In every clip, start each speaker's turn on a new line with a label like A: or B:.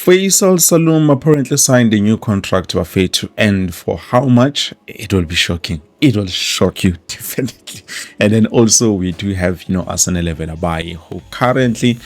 A: Feisal Salum apparently signed a new contract to Faï to end for how much? It will be shocking. It will shock you, definitely. And then also we do have, Velebayi, who currently,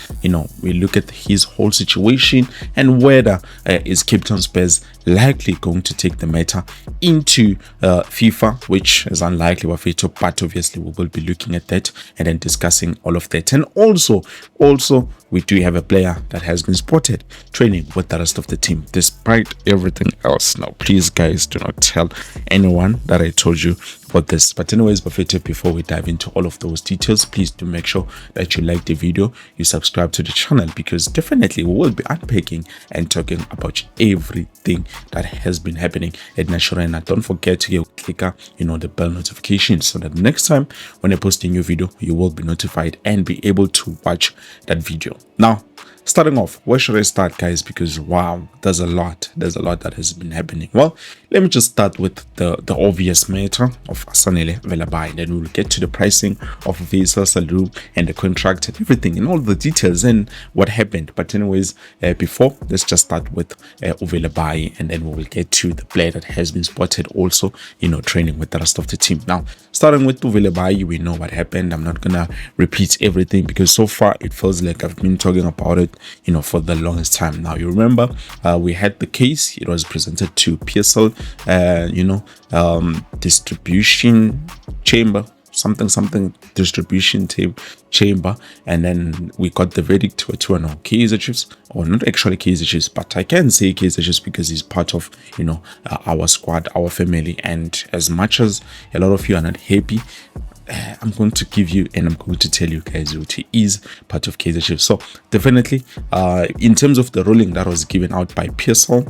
A: we look at his whole situation and whether is Town Spurs likely going to take the matter into FIFA, which is unlikely, but obviously we will be looking at that and then discussing all of that. And also we do have a player that has been spotted training with the rest of the team despite everything else. Now please guys, do not tell anyone that I told you for this. But anyways, before we dive into all of those details, please do make sure that you like the video, you subscribe to the channel, because definitely we will be unpacking and talking about everything that has been happening at Nashorena. Don't forget to click the bell notification so that next time when I post a new video, you will be notified and be able to watch that video. Now, starting off, where should I start, guys? Because wow, there's a lot that has been happening. Well, let me just start with the obvious matter of Velebayi, then we'll get to the pricing of Feisal Salum and the contract and everything and all the details and what happened. But anyways, before, let's just start with Velebayi, and then we will get to the player that has been spotted also training with the rest of the team. Now, starting with Velebayi, we know what happened. I'm not gonna repeat everything because so far it feels like I've been talking about it for the longest time. Now, you remember we had the case. It was presented to PSL distribution chamber, something distribution chamber, and then we got the verdict to Kaizer Chiefs, or not actually Kaizer Chiefs, but I can say Kaizer Chiefs because he's part of our squad, our family. And as much as a lot of you are not happy, I'm going to give you and I'm going to tell you guys that he is part of Kaizer Chiefs. So definitely in terms of the ruling that was given out by PSL,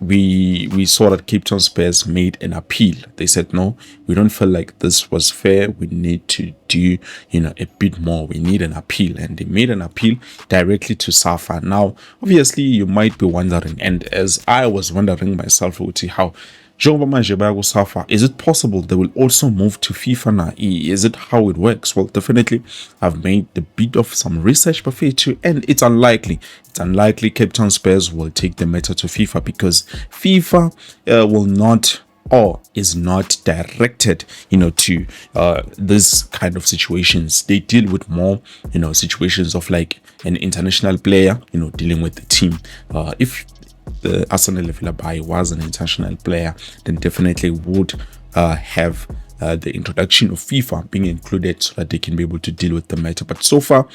A: we saw that Town Spurs made an appeal. They said, no, we don't feel like this was fair, we need to do a bit more, we need an appeal. And they made an appeal directly to SAFA. Now obviously you might be wondering, and as I was wondering myself, how is it possible they will also move to FIFA now? Is it how it works? Well, definitely I've made a bit of some research for FIFA, and it's unlikely Town Spurs will take the matter to FIFA, because FIFA will not, or is not directed to this kind of situations. They deal with more situations of like an international player dealing with the team. If the Velebayi was an international player, then definitely would have the introduction of FIFA being included so that they can be able to deal with the matter. But so far,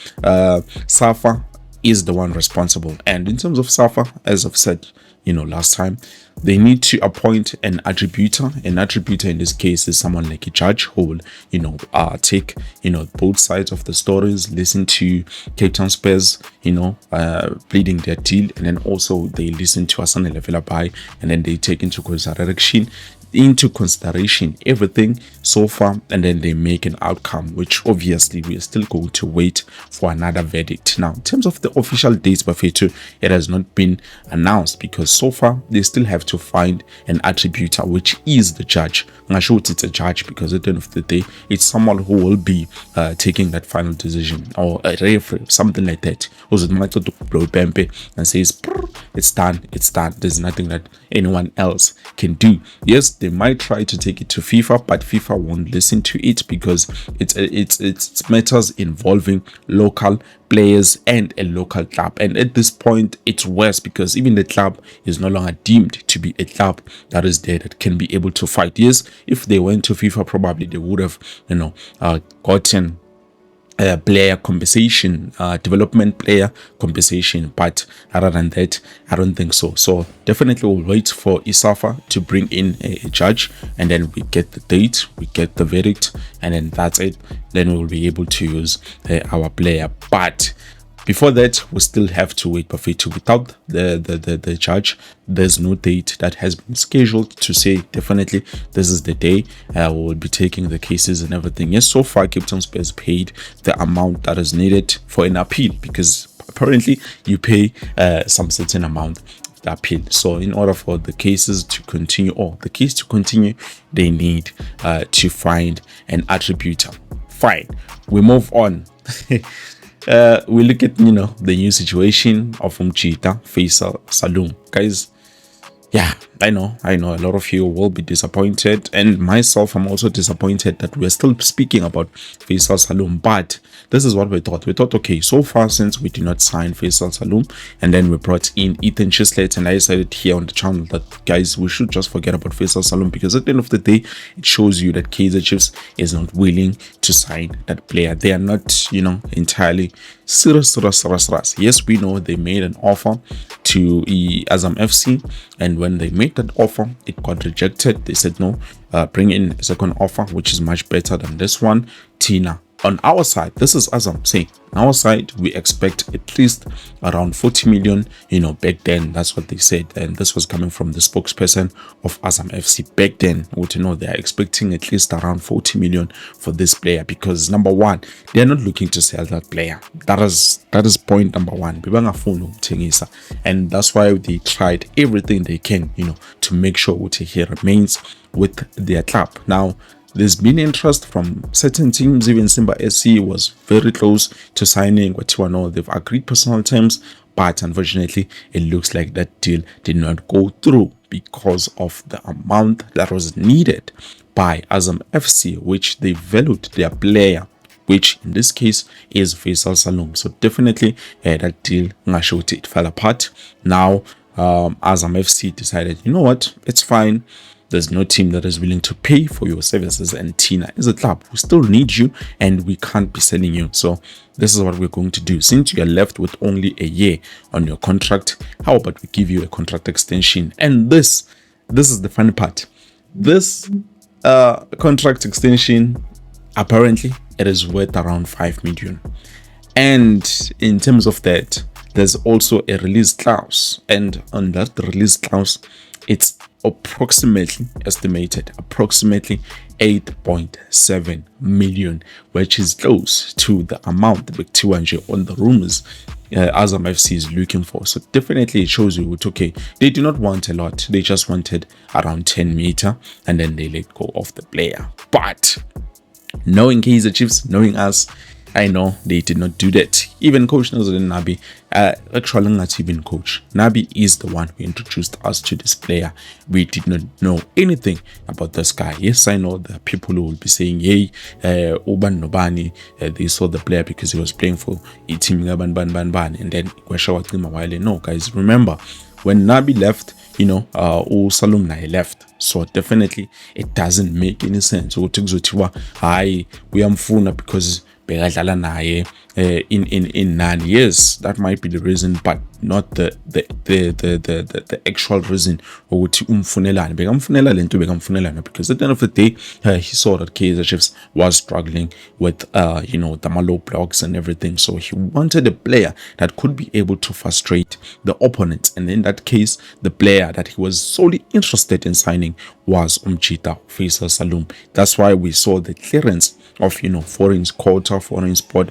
A: SAFA is the one responsible. And in terms of SAFA, as I've said last time, they need to appoint an attributor. An attributor in this case is someone like a judge who will take both sides of the stories, listen to Town Spurs pleading their deal, and then also they listen to Velebayi, and then they take into consideration everything so far, and then they make an outcome, which obviously we are still going to wait for another verdict. Now, in terms of the official dates, it has not been announced, because so far they still have to find an attributor, which is the judge. I'm not sure it's a judge, because at the end of the day, it's someone who will be taking that final decision, or a referee, something like that, who's might to blow pempe and says it's done, there's nothing that anyone else can do. Yes, they might try to take it to FIFA, but FIFA won't listen to it, because it's matters involving local players and a local club. And at this point, it's worse, because even the club is no longer deemed to be a club that is there that can be able to fight. Yes, if they went to FIFA, probably they would have gotten player compensation, development player compensation, but other than that, I don't think so. So definitely we'll wait for ISAFA to bring in a judge, and then we get the date, we get the verdict, and then that's it. Then we'll be able to use our player. But before that, we still have to wait without the judge. There's no date that has been scheduled to say definitely this is the day we will be taking the cases and everything. Yes, so far Town Spurs paid the amount that is needed for an appeal, because apparently you pay some certain amount of the appeal. So in order for the cases to continue, or the case to continue, they need to find an attributor. Fine, we move on. we look at the new situation of Umchita Feisal Salum, guys. Yeah, I know a lot of you will be disappointed, and myself, I'm also disappointed that we're still speaking about Feisal Salum. But this is what we thought. We thought, okay, so far since we did not sign Feisal Salum, and then we brought in Ethan Chislett, and I decided here on the channel that, guys, we should just forget about Feisal Salum, because at the end of the day, it shows you that Kaizer Chiefs is not willing to sign that player. They are not, entirely serious. Yes, we know they made an offer to Azam FC, and when they made that offer, it got rejected. They said no, bring in a second offer which is much better than this one. Tina, on our side, this is Azam saying, on our side, we expect at least around 40 million, back then. That's what they said, and this was coming from the spokesperson of Azam FC back then. They are expecting at least around 40 million for this player, because number one, they are not looking to sell that player. That is point number one. And that's why they tried everything they can, to make sure he remains with their club. Now, there's been interest from certain teams. Even Simba SC was very close to signing Watiwano. They've agreed personal terms, but unfortunately, it looks like that deal did not go through because of the amount that was needed by Azam FC, which they valued their player, which in this case is Feisal Salum. So definitely that deal, it fell apart. Now, Azam FC decided, you know what, it's fine. There's no team that is willing to pay for your services, and Tina is a club who still needs you, and we can't be selling you. So this is what we're going to do. Since you are left with only a year on your contract, how about we give you a contract extension? And this is the funny part. This contract extension, apparently it is worth around 5 million. And in terms of that, there's also a release clause, and on that release clause, it's approximately estimated approximately 8.7 million, which is close to the amount that on the rumors Azam FC is looking for. So definitely it shows you it's okay. They do not want a lot. They just wanted around 10 meter, and then they let go of the player. But knowing Kaizer Chiefs, knowing us, I know they did not do that. Even Coach Nazarene Nabi, actually not even Coach. Nabi is the one who introduced us to this player. We did not know anything about this guy. Yes, I know there are people who will be saying, hey, Uban Nobani, they saw the player because he was playing for a team, and then no, guys, remember, when Nabi left, Salum left. So definitely it doesn't make any sense. We are mfuna because in 9 years. That might be the reason, but not the actual reason. Because at the end of the day, he saw that Kaizer Chiefs was struggling with the Malo blocks and everything. So he wanted a player that could be able to frustrate the opponent. And in that case, the player that he was solely interested in signing was Umchita Feisal Salum. That's why we saw the clearance of foreign sport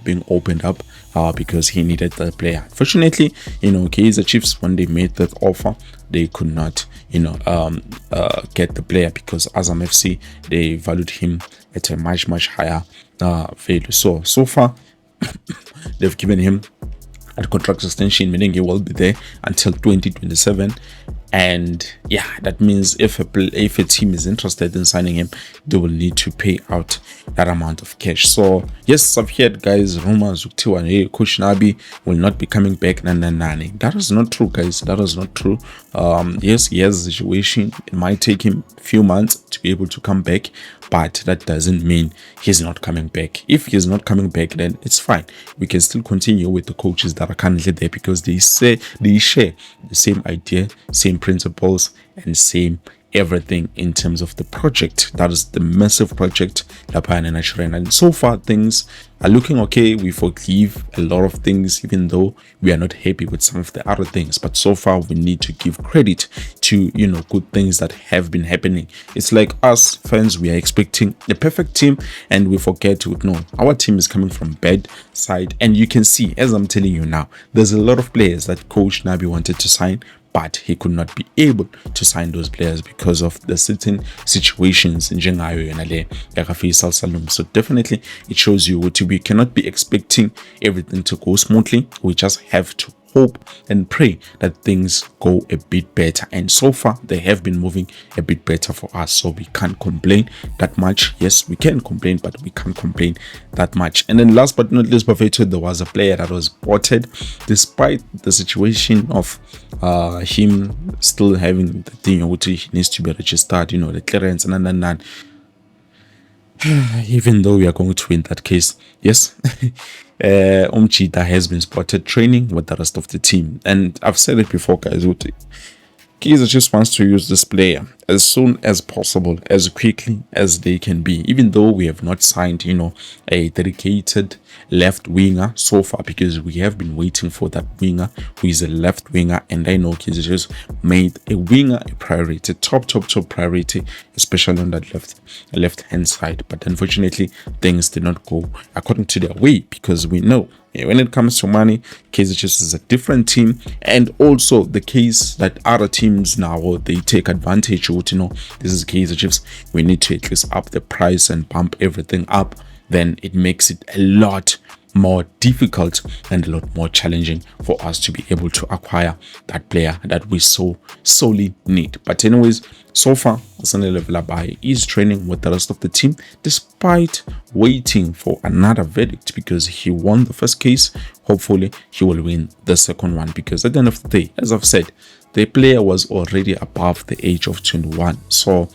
A: being opened up because he needed the player. Fortunately, Kaizer Chiefs, when they made that offer, they could not get the player because Azam FC, they valued him at a much higher value. So far they've given him a contract extension, meaning he will be there until 2027. And yeah, that means if a team is interested in signing him, they will need to pay out that amount of cash. So yes, I've heard guys rumors hey, Coach Nabi will not be coming back. That is not true, guys. That is not true. Yes, he has a situation. It might take him a few months to be able to come back, but that doesn't mean he's not coming back. If he's not coming back, then it's fine. We can still continue with the coaches that are currently there because they share the same idea, same principles, and same everything in terms of the project. That is the massive project, and so far things are looking okay. We forgive a lot of things, even though we are not happy with some of the other things, but so far we need to give credit to good things that have been happening. It's like us fans, we are expecting a perfect team and we forget to know our team is coming from bad side. And you can see, as I'm telling you now, there's a lot of players that Coach Nabi wanted to sign, but he could not be able to sign those players because of the certain situations in njengayo yona le Feisal Salum. So definitely it shows you what we cannot be expecting everything to go smoothly. We just have to hope and pray that things go a bit better, and so far they have been moving a bit better for us, so we can't complain that much. Yes, we can complain, but we can't complain that much. And then last but not least, Buffeto, there was a player that was spotted despite the situation of him still having the thing which he needs to be registered, the clearance and even though we are going to win that case. Yes. Umchita has been spotted training with the rest of the team, and I've said it before, guys. Kaizer just wants to use this player as soon as possible, as quickly as they can be, even though we have not signed, a dedicated left winger so far, because we have been waiting for that winger who is a left winger. And I know Kaizer just made a winger a priority, top priority, especially on that left hand side. But unfortunately, things did not go according to their way, because we know when it comes to money, Kaizer Chiefs is a different team. And also the case that other teams now, they take advantage of, this is Kaizer Chiefs, we need to at least up the price and pump everything up. Then it makes it a lot more difficult and a lot more challenging for us to be able to acquire that player that we so solely need. But anyways, so far Velebayi is training with the rest of the team despite waiting for another verdict, because he won the first case. Hopefully he will win the second one, because at the end of the day, as I've said, the player was already above the age of 21. So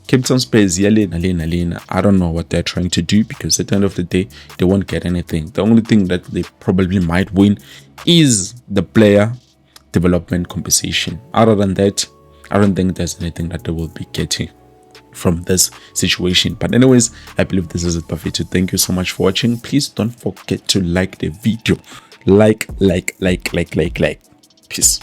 A: Town Spurs, I don't know what they're trying to do, because at the end of the day, they won't get anything. The only thing that they probably might win is the player development compensation. Other than that, I don't think there's anything that they will be getting from this situation. But anyways, I believe this is it, Buffeto. Thank you so much for watching. Please don't forget to like the video. Like. Peace.